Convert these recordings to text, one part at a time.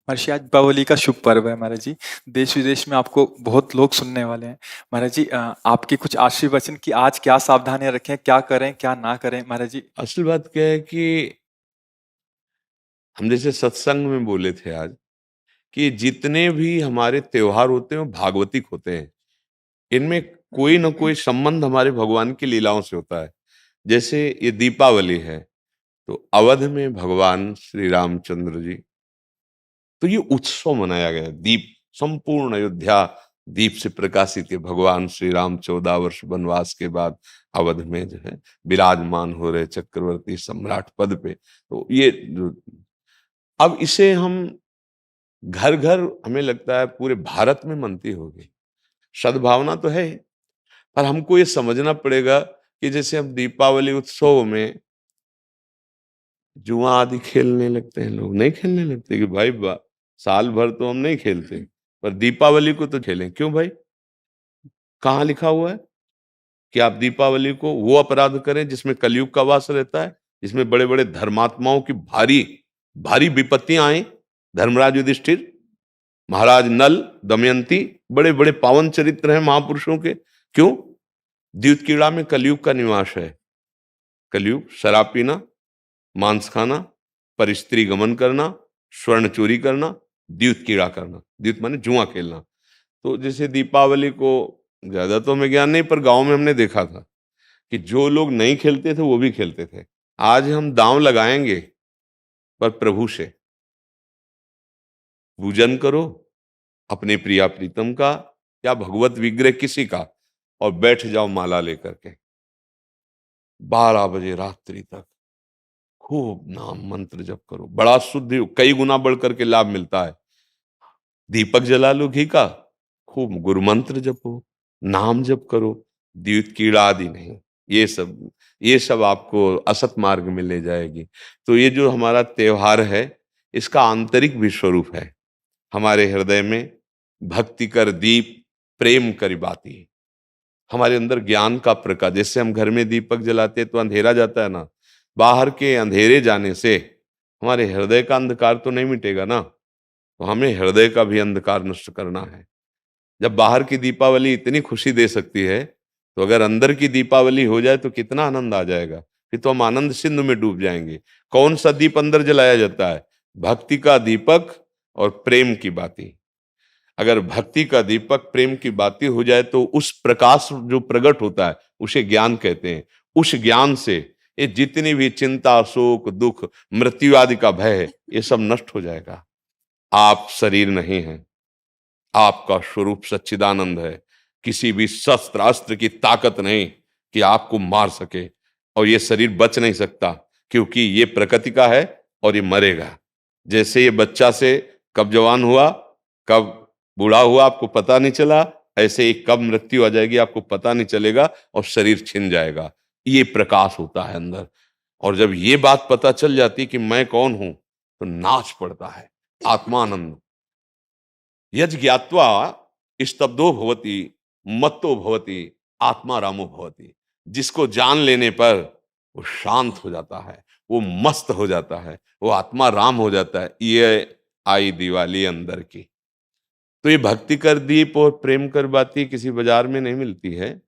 महाराज जी, आज दीपावली का शुभ पर्व है महाराज जी। देश विदेश में आपको बहुत लोग सुनने वाले हैं। महाराज जी, आपके कुछ आशीर्वचन कि आज क्या सावधानियां रखें, क्या करें क्या ना करें महाराज जी। असल बात क्या है कि हम जैसे सत्संग में बोले थे आज कि जितने भी हमारे त्योहार होते हैं वो भागवतिक होते हैं। इनमें कोई ना कोई संबंध हमारे भगवान की लीलाओं से होता है। जैसे ये दीपावली है तो अवध में भगवान श्री रामचंद्र जी, तो ये उत्सव मनाया गया। दीप, संपूर्ण अयोध्या दीप से प्रकाशित है। भगवान श्री राम 14 वर्ष वनवास के बाद अवध में जो है विराजमान हो रहे चक्रवर्ती सम्राट पद पे। तो ये अब इसे हम घर घर, हमें लगता है पूरे भारत में मनती होगी। सद्भावना तो है, पर हमको ये समझना पड़ेगा कि जैसे हम दीपावली उत्सव में जुआ आदि खेलने लगते हैं, लोग नहीं खेलने लगते कि भाई साल भर तो हम नहीं खेलते, पर दीपावली को तो खेलें। क्यों भाई? कहाँ लिखा हुआ है कि आप दीपावली को वो अपराध करें जिसमें कलयुग का वास रहता है, जिसमें बड़े बड़े धर्मात्माओं की भारी भारी विपत्तियां आई। धर्मराज युधिष्ठिर, महाराज नल, दमयंती, बड़े बड़े पावन चरित्र हैं महापुरुषों के। क्यों? द्यूत कीड़ा में कलयुग का निवास है। कलयुग शराब पीना, मांस खाना, पर स्त्री गमन करना, स्वर्ण चोरी करना, द्यूत कीड़ा करना। द्यूत माने जुआ खेलना। तो जैसे दीपावली को, ज्यादा तो हमें ज्ञान नहीं, पर गांव में हमने देखा था कि जो लोग नहीं खेलते थे वो भी खेलते थे। आज हम दांव लगाएंगे, पर प्रभु से पूजन करो, अपने प्रिया प्रीतम का या भगवत विग्रह किसी का, और बैठ जाओ माला लेकर के 12 बजे रात्रि तक खूब नाम मंत्र जप करो। बड़ा शुद्ध योग, कई गुना बढ़ करके लाभ मिलता है। दीपक जला लो घी का, खूब गुरु मंत्र जपो, नाम जप करो, द्यूत कीड़ा आदि नहीं। ये सब आपको असत मार्ग में ले जाएगी। तो ये जो हमारा त्योहार है, इसका आंतरिक भी स्वरूप है। हमारे हृदय में भक्ति कर दीप, प्रेम करी बाती। हमारे अंदर ज्ञान का प्रकाश, जैसे हम घर में दीपक जलाते हैं तो अंधेरा जाता है ना, बाहर के अंधेरे जाने से हमारे हृदय का अंधकार तो नहीं मिटेगा ना। तो हमें हृदय का भी अंधकार नष्ट करना है। जब बाहर की दीपावली इतनी खुशी दे सकती है, तो अगर अंदर की दीपावली हो जाए तो कितना आनंद आ जाएगा। फिर तो हम आनंद सिंधु में डूब जाएंगे। कौन सा दीप अंदर जलाया जाता है? भक्ति का दीपक और प्रेम की बाती। अगर भक्ति का दीपक प्रेम की बाती हो जाए तो उस प्रकाश जो प्रकट होता है उसे ज्ञान कहते हैं। उस ज्ञान से ये जितनी भी चिंता, शोक, दुख, मृत्यु आदि का भय है, ये सब नष्ट हो जाएगा। आप शरीर नहीं हैं, आपका स्वरूप सच्चिदानंद है। किसी भी शस्त्र अस्त्र की ताकत नहीं कि आपको मार सके, और ये शरीर बच नहीं सकता, क्योंकि ये प्रकृति का है और ये मरेगा। जैसे ये बच्चा से कब जवान हुआ, कब बूढ़ा हुआ आपको पता नहीं चला, ऐसे ही कब मृत्यु आ जाएगी आपको पता नहीं चलेगा, और शरीर छिन जाएगा। ये प्रकाश होता है अंदर। और जब ये बात पता चल जाती कि मैं कौन हूं, तो नाच पड़ता है आत्मानंद। यज ज्ञात्वा स्तब्धो भवति, मत्तो भवति, आत्मा रामो भवति। जिसको जान लेने पर वो शांत हो जाता है, वो मस्त हो जाता है, वो आत्मा राम हो जाता है। ये आई दिवाली अंदर की। तो ये भक्ति कर दीप और प्रेम कर बाती किसी बाजार में नहीं मिलती है।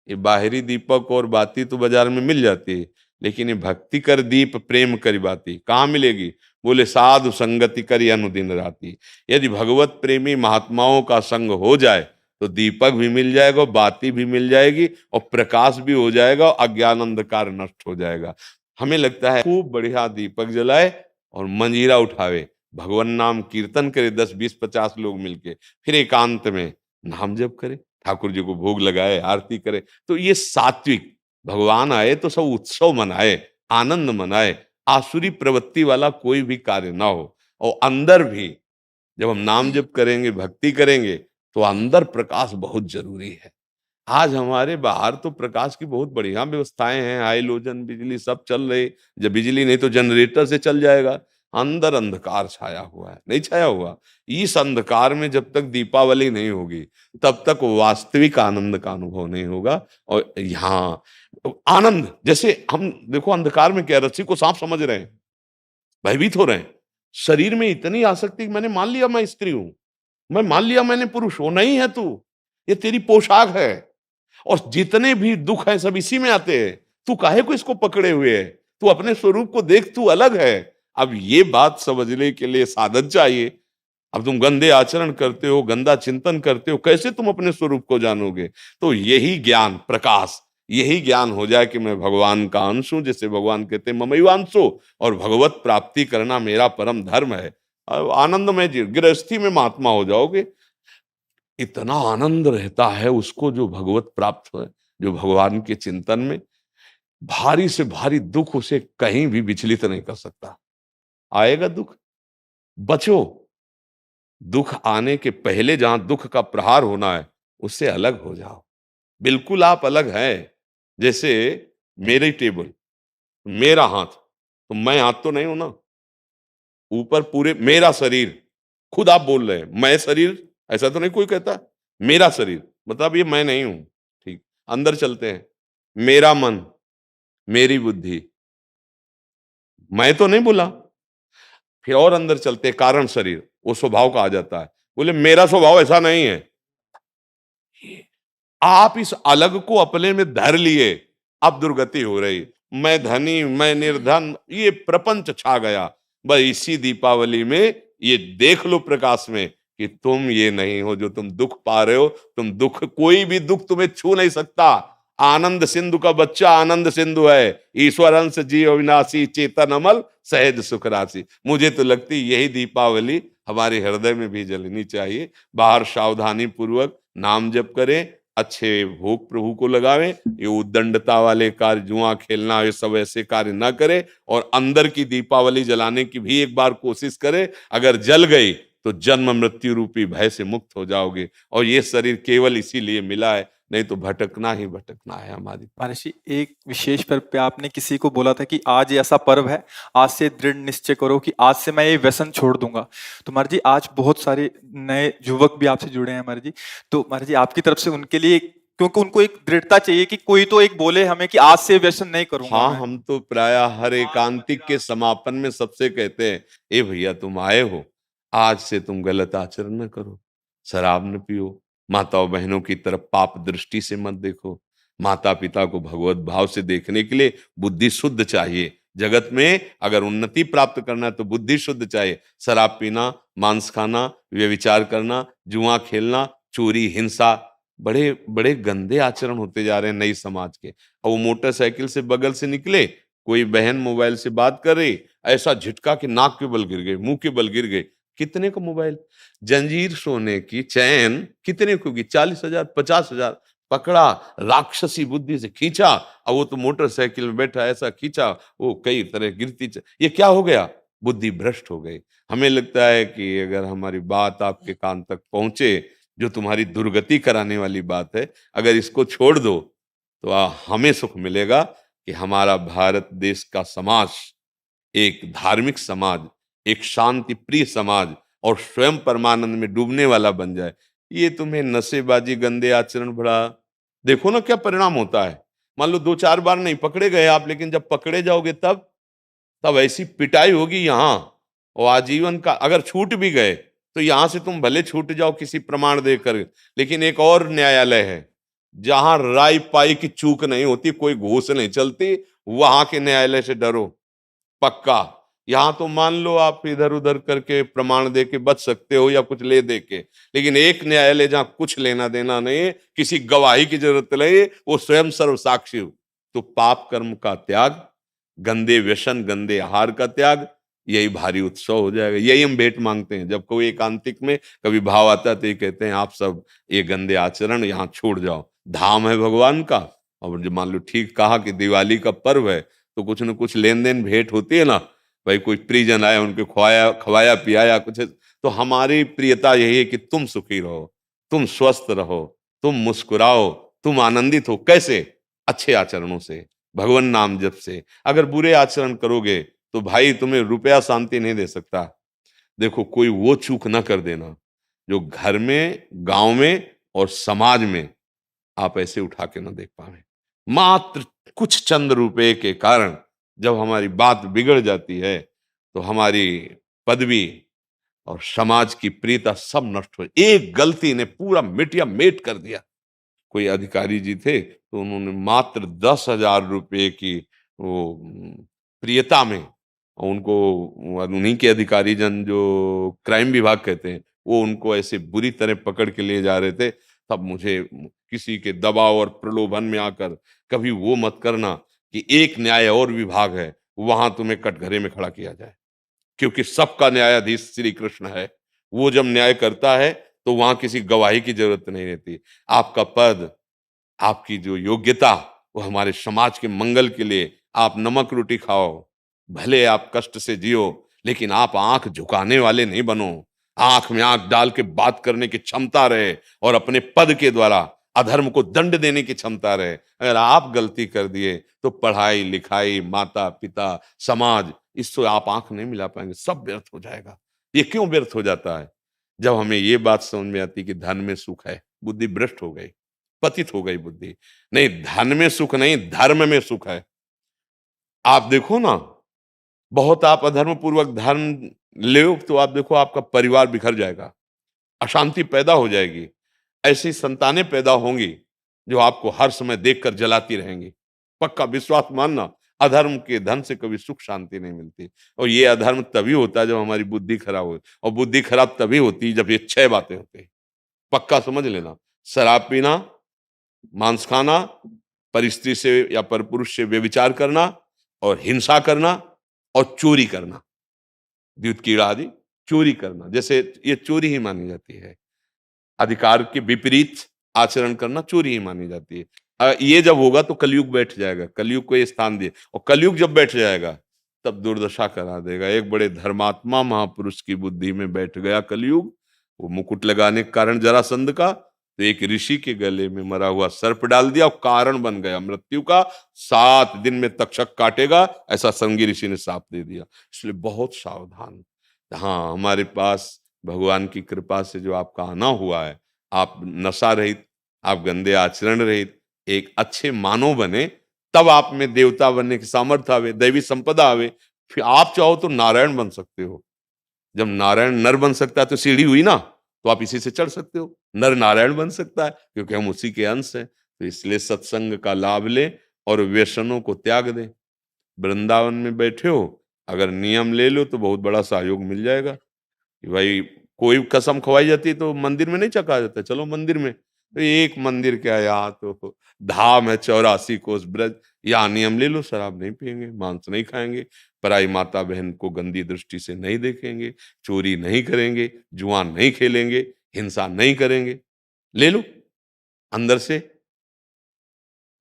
ये बाहरी दीपक और बाती तो बाजार में मिल जाती है, लेकिन ये भक्ति कर दीप प्रेम कर बाती कहाँ मिलेगी? बोले साधु संगति करी अनुदिन राती। यदि भगवत प्रेमी महात्माओं का संग हो जाए तो दीपक भी मिल जाएगा, बाती भी मिल जाएगी, और प्रकाश भी हो जाएगा, और अज्ञान अंधकार नष्ट हो जाएगा। हमें लगता है खूब बढ़िया दीपक जलाए और मंजीरा उठावे, भगवान नाम कीर्तन करे 10 20 50 लोग मिलके, फिर एकांत में नाम जप करे, ठाकुर जी को भोग लगाए, आरती करे। तो ये सात्विक, भगवान आए तो सब उत्सव मनाए, आनंद मनाए, आसुरी प्रवृत्ति वाला कोई भी कार्य ना हो। और अंदर भी जब हम नाम जप करेंगे, भक्ति करेंगे, तो अंदर प्रकाश बहुत जरूरी है। आज हमारे बाहर तो प्रकाश की बहुत बढ़िया व्यवस्थाएं हैं, हाइलोजन बिजली सब चल रही। जब बिजली नहीं तो जनरेटर से चल जाएगा। अंदर अंधकार छाया हुआ है, नहीं छाया हुआ? इस अंधकार में जब तक दीपावली नहीं होगी, तब तक वास्तविक आनंद का अनुभव नहीं होगा। और यहाँ आनंद, जैसे हम देखो अंधकार में क्या, रस्सी को सांप समझ रहे हैं, भयभीत हो रहे हैं, शरीर में इतनी आसक्ति कि मैंने मान लिया मैं स्त्री हूं, मैं मान लिया मैंने पुरुष हूं। नहीं है तू, ये तेरी पोशाक है। और जितने भी दुख हैं सब इसी में आते हैं। तू काहे को इसको पकड़े हुए है? तू अपने स्वरूप को देख, तू अलग है। अब ये बात समझने के लिए साधन चाहिए। अब तुम गंदे आचरण करते हो, गंदा चिंतन करते हो, कैसे तुम अपने स्वरूप को जानोगे? तो यही ज्ञान प्रकाश, यही ज्ञान हो जाए कि मैं भगवान का अंश हूं, जैसे भगवान कहते हैं ममैवांशो, और भगवत प्राप्ति करना मेरा परम धर्म है। अब आनंदमय जी गृहस्थी में महात्मा हो जाओगे। इतना आनंद रहता है उसको जो भगवत प्राप्त है, जो भगवान के चिंतन में। भारी से भारी दुख उसे कहीं भी विचलित नहीं कर सकता। आएगा दुख, बचो। दुख आने के पहले जहां दुख का प्रहार होना है, उससे अलग हो जाओ। बिल्कुल आप अलग हैं। जैसे मेरी टेबल, मेरा हाथ, तो मैं हाथ तो नहीं हूं ना। ऊपर पूरे मेरा शरीर, खुद आप बोल रहे हैं मैं शरीर, ऐसा तो नहीं कोई कहता। मेरा शरीर मतलब ये मैं नहीं हूं। ठीक, अंदर चलते हैं। मेरा मन, मेरी बुद्धि, मैं तो नहीं बोला। फिर और अंदर चलते हैं, कारण शरीर, वो स्वभाव का आ जाता है। बोले मेरा स्वभाव ऐसा नहीं है। आप इस अलग को अपने में धर लिए, अब दुर्गति हो रही। मैं धनी, मैं निर्धन, ये प्रपंच छा गया। बस इसी दीपावली में ये देख लो प्रकाश में कि तुम ये नहीं हो जो तुम दुख पा रहे हो। तुम दुख, कोई भी दुख तुम्हें छू नहीं सकता। आनंद सिंधु का बच्चा आनंद सिंधु है। ईश्वर अंश जीव अविनाशी, चेतन अमल, सहज सुख राशि। मुझे तो लगती यही दीपावली हमारे हृदय में भी जलनी चाहिए। बाहर सावधानी पूर्वक नाम जप करें, अच्छे भोग प्रभु को लगावें। ये उद्दंडता वाले कार्य, जुआ खेलना, ये सब ऐसे कार्य ना करें। और अंदर की दीपावली जलाने की भी एक बार कोशिश करें। अगर जल गई तो जन्म मृत्यु रूपी भय से मुक्त हो जाओगे। और ये शरीर केवल इसीलिए मिला है, नहीं तो भटकना ही भटकना है हमारी पास। महर्षि, एक विशेष पर्व पे आपने किसी को बोला था कि आज ये ऐसा पर्व है, आज से दृढ़ निश्चय करो कि आज से मैं ये व्यसन छोड़ दूंगा। तो महर्षि जी, आज बहुत सारे नए युवक भी आपसे जुड़े हैं महर्षि जी। तो महर्षि जी, आपकी तरफ से उनके लिए, क्योंकि उनको एक दृढ़ता चाहिए कि कोई तो एक बोले हमें कि आज से व्यसन नहीं करूंगा हाँ, मैं। हम तो प्रायः हर एकांतिक के समापन में सबसे कहते हैं, ए भैया तुम आए हो, आज से तुम गलत आचरण न करो, शराब न पियो, माताओं बहनों की तरफ पाप दृष्टि से मत देखो। माता पिता को भगवत भाव से देखने के लिए बुद्धि शुद्ध चाहिए। जगत में अगर उन्नति प्राप्त करना है तो बुद्धि शुद्ध चाहिए। शराब पीना, मांस खाना, व्यभिचार करना, जुआ खेलना, चोरी, हिंसा, बड़े बड़े गंदे आचरण होते जा रहे हैं नई समाज के। और वो मोटरसाइकिल से बगल से निकले, कोई बहन मोबाइल से बात कर रही, ऐसा झटका कि नाक के बल गिर गए, मुंह के बल गिर गए। कितने का मोबाइल? जंजीर सोने की चैन कितने को की? 40,000, 50,000। पकड़ा, राक्षसी बुद्धि से खींचा, और वो तो मोटरसाइकिल में बैठा, ऐसा खींचा, वो कई तरह गिरती ये क्या हो गया? बुद्धि भ्रष्ट हो गई। हमें लगता है कि अगर हमारी बात आपके कान तक पहुंचे, जो तुम्हारी दुर्गति कराने वाली बात है, अगर इसको छोड़ दो तो हमें सुख मिलेगा कि हमारा भारत देश का समाज एक धार्मिक समाज, एक शांति प्रिय समाज और स्वयं परमानंद में डूबने वाला बन जाए। ये तुम्हें नशेबाजी, गंदे आचरण, बड़ा देखो ना क्या परिणाम होता है। मान लो 2-4 बार नहीं पकड़े गए आप, लेकिन जब पकड़े जाओगे तब तब ऐसी पिटाई होगी यहाँ, और आजीवन का। अगर छूट भी गए तो यहां से तुम भले छूट जाओ किसी प्रमाण देकर, लेकिन एक और न्यायालय है जहां राय पाई की चूक नहीं होती, कोई घूस नहीं चलती, वहां के न्यायालय से डरो पक्का। यहां तो मान लो आप इधर उधर करके प्रमाण दे के बच सकते हो या कुछ ले दे के, लेकिन एक न्यायालय जहां कुछ लेना देना नहीं है, किसी गवाही की जरूरत नहीं, वो स्वयं सर्व साक्षी हो। तो पाप कर्म का त्याग, गंदे व्यसन, गंदे आहार का त्याग, यही भारी उत्सव हो जाएगा। यही हम भेंट मांगते हैं। जब कोई एकांतिक में कभी भाव आता है तो ये कहते हैं आप सब ये गंदे आचरण यहाँ छोड़ जाओ, धाम है भगवान का। और जो मान लो ठीक कहा कि दिवाली का पर्व है तो कुछ न कुछ लेन देन भेंट होती है ना। भाई कोई परिजन आए, उनके खवाया खवाया पियाया कुछ, तो हमारी प्रियता यही है कि तुम सुखी रहो, तुम स्वस्थ रहो, तुम मुस्कुराओ, तुम आनंदित हो। कैसे? अच्छे आचरणों से, भगवान नाम जप से। अगर बुरे आचरण करोगे तो भाई तुम्हें रुपया शांति नहीं दे सकता। देखो, कोई वो चूक ना कर देना जो घर में, गांव में और समाज में आप ऐसे उठा के ना देख पावे। मात्र कुछ चंद रुपए के कारण जब हमारी बात बिगड़ जाती है तो हमारी पदवी और समाज की प्रियता सब नष्ट हो। एक गलती ने पूरा मिटिया मेट कर दिया। कोई अधिकारी जी थे तो उन्होंने मात्र 10,000 रुपए की वो प्रियता में उनको, उन्हीं के अधिकारी जन जो क्राइम विभाग कहते हैं, वो उनको ऐसे बुरी तरह पकड़ के ले जा रहे थे। तब मुझे किसी के दबाव और प्रलोभन में आकर कभी वो मत करना कि एक न्याय और विभाग है, वहां तुम्हें कटघरे में खड़ा किया जाए, क्योंकि सबका न्यायाधीश श्री कृष्ण है। वो जब न्याय करता है तो वहां किसी गवाही की जरूरत नहीं रहती। आपका पद, आपकी जो योग्यता, वो हमारे समाज के मंगल के लिए। आप नमक रोटी खाओ, भले आप कष्ट से जियो, लेकिन आप आंख झुकाने वाले नहीं बनो। आंख में आंख डाल के बात करने की क्षमता रहे और अपने पद के द्वारा अधर्म को दंड देने की क्षमता रहे। अगर आप गलती कर दिए तो पढ़ाई लिखाई, माता पिता, समाज, इससे आप आंख नहीं मिला पाएंगे, सब व्यर्थ हो जाएगा। ये क्यों व्यर्थ हो जाता है? जब हमें ये बात समझ में आती कि धन में सुख है, बुद्धि भ्रष्ट हो गई, पतित हो गई बुद्धि। नहीं, धन में सुख नहीं, धर्म में सुख है। आप देखो ना, बहुत आप अधर्म पूर्वक धर्म ले तो आप देखो आपका परिवार बिखर जाएगा, अशांति पैदा हो जाएगी। ऐसी संतानें पैदा होंगी जो आपको हर समय देखकर जलाती रहेंगी। पक्का विश्वास मानना, अधर्म के धन से कभी सुख शांति नहीं मिलती। और ये अधर्म तभी होता है जब हमारी बुद्धि खराब हो, और बुद्धि खराब तभी होती है जब ये 6 बातें होती है। पक्का समझ लेना, शराब पीना, मांस खाना, परस्त्री से या परपुरुष से व्यभिचार करना, और हिंसा करना, और चोरी करना, द्युत कीड़ा आदि चोरी करना, जैसे ये चोरी ही मानी जाती है। अधिकार के विपरीत आचरण करना चोरी ही मानी जाती है। ये जब होगा तो कलयुग बैठ जाएगा, कलयुग को ये स्थान दिए, और कलयुग जब बैठ जाएगा तब दुर्दशा करा देगा। एक बड़े धर्मात्मा महापुरुष की बुद्धि में बैठ गया कलयुग। वो मुकुट लगाने के कारण जरासंध का, तो एक ऋषि के गले में मरा हुआ सर्प डाल दिया और कारण बन गया मृत्यु का। 7 दिन में तक्षक काटेगा, ऐसा संगी ऋषि ने शाप दे दिया। इसलिए बहुत सावधान। हाँ, हमारे पास भगवान की कृपा से जो आपका आना हुआ है, आप नशा रहित, आप गंदे आचरण रहित एक अच्छे मानव बने, तब आप में देवता बनने की सामर्थ्य आवे, दैवी संपदा आवे। फिर आप चाहो तो नारायण बन सकते हो। जब नारायण नर बन सकता है तो सीढ़ी हुई ना, तो आप इसी से चढ़ सकते हो। नर नारायण बन सकता है क्योंकि हम उसी के अंश हैं। तो इसलिए सत्संग का लाभ ले और व्यसनों को त्याग दे। वृंदावन में बैठे हो, अगर नियम ले लो तो बहुत बड़ा सहयोग मिल जाएगा। कि भाई कोई कसम खवाई जाती है तो मंदिर में नहीं चखा जाता, चलो मंदिर में। तो एक मंदिर क्या, यहाँ तो धाम है 84 कोस ब्रज, यहाँ नियम ले लो, शराब नहीं पिएंगे, मांस नहीं खाएंगे, पराई माता बहन को गंदी दृष्टि से नहीं देखेंगे, चोरी नहीं करेंगे, जुआ नहीं खेलेंगे, हिंसा नहीं करेंगे। ले लो अंदर से।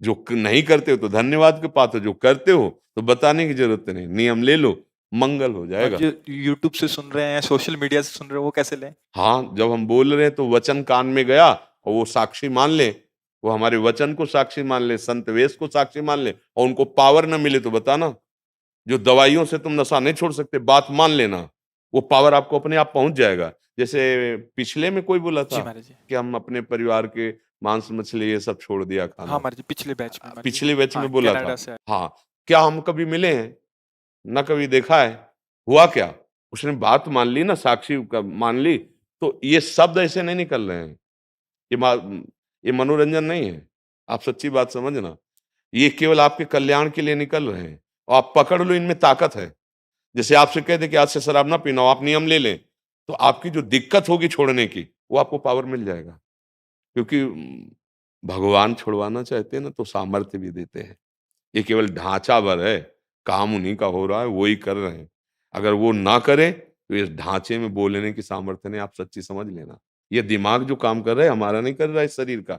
जो नहीं करते हो तो धन्यवाद के पात्र, जो करते हो तो बताने की जरूरत नहीं। नियम ले लो, मंगल हो और जाएगा। जो यूट्यूब से सुन रहे हैं, सोशल मीडिया से सुन रहे हैं, वो कैसे लें? हाँ, जब हम बोल रहे हैं तो वचन कान में गया और वो साक्षी मान ले, वो हमारे वचन को साक्षी मान ले, संत वेश को साक्षी मान ले, और उनको पावर न मिले तो बताना। जो दवाइयों से तुम नशा नहीं छोड़ सकते, बात मान लेना, वो पावर आपको अपने आप पहुंच जाएगा। जैसे पिछले में कोई बोला जी था महाराज जी। कि हम अपने परिवार के मांस मछली ये सब छोड़ दिया हाँ खाना, महाराज जी, पिछले बैच में महाराज जी। पिछले बैच हाँ, में बोला कनाडा था। से आए। हाँ, क्या हम कभी मिले हैं? ना कभी देखा है। हुआ क्या? उसने बात मान ली ना, साक्षी का मान ली। तो ये शब्द ऐसे नहीं निकल रहे हैं। ये ये मनोरंजन नहीं है। आप सच्ची बात समझना। ये केवल आपके कल्याण के लिए निकल रहे हैं, और आप पकड़ लो, इनमें ताकत है। जैसे आपसे कह दे कि आज से शराब ना पीना, आप नियम ले लें, तो आपकी जो दिक्कत होगी छोड़ने की, वो आपको पावर मिल जाएगा। क्योंकि भगवान छुड़वाना चाहते हैं ना तो सामर्थ्य भी देते हैं। ये केवल ढांचा भर है, काम उन्हीं का हो रहा है, वो ही कर रहे हैं। अगर वो ना करे तो इस ढांचे में बोलने की सामर्थ्य नहीं, आप सच्ची समझ लेना। ये दिमाग जो काम कर रहा है हमारा नहीं कर रहा है, इस शरीर का।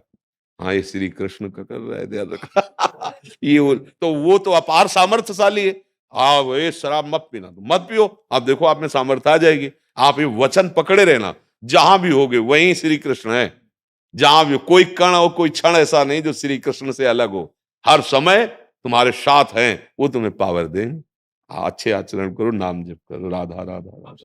हाँ, ये श्री कृष्ण का कर रहा है, ध्यान रखना। वो तो अपार सामर्थ्यशाली है। हाँ, वो शराब मत पीना, तो मत पियो। आप देखो आप में सामर्थ्य आ जाएगी। आप ये वचन पकड़े रहना, जहां भी होगे वहीं श्री कृष्ण है। जहां भी कोई कण और कोई क्षण ऐसा नहीं जो श्री कृष्ण से अलग हो। हर समय तुम्हारे साथ हैं, वो तुम्हें पावर दें। अच्छे आचरण करो, नाम जप करो। राधा राधा राधा।